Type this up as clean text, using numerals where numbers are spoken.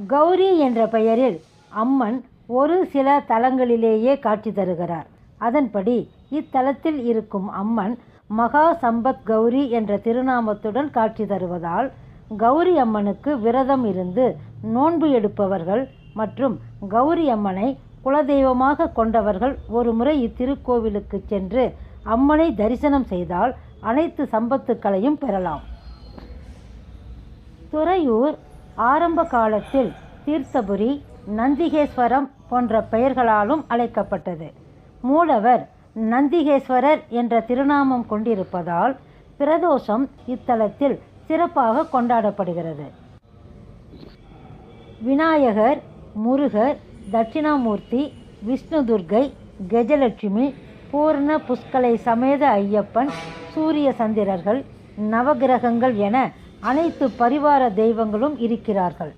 கௌரி என்ற பெயரில் அம்மன் ஒரு சில தலங்களிலேயே காட்சி தருகிறார். அதன்படி இத்தலத்தில் இருக்கும் அம்மன் மகா சம்பத் கௌரி என்ற திருநாமத்துடன் காட்சி தருவதால் கௌரி அம்மனுக்கு விரதம் இருந்து நோன்பு எடுப்பவர்கள் மற்றும் கௌரி அம்மனை குலதெய்வமாக கொண்டவர்கள் ஒருமுறை இத்திருக்கோவிலுக்கு சென்று அம்மனை தரிசனம் செய்தால் அனைத்து சம்பத்துக்களையும் பெறலாம். துறையூர் ஆரம்ப காலத்தில் தீர்த்தபுரி, நந்திகேஸ்வரம் போன்ற பெயர்களாலும் அழைக்கப்பட்டது. மூலவர் நந்திகேஸ்வரர் என்ற திருநாமம் கொண்டிருப்பதால் பிரதோஷம் இத்தலத்தில் சிறப்பாக கொண்டாடப்படுகிறது. விநாயகர், முருகர், தட்சிணாமூர்த்தி, விஷ்ணு துர்க்கை, கஜலட்சுமி, பூர்ண புஷ்கலை சமேத ஐயப்பன், சூரிய சந்திரர்கள், நவகிரகங்கள் என அனைத்து பரிவார தெய்வங்களும் இருக்கிறார்கள்.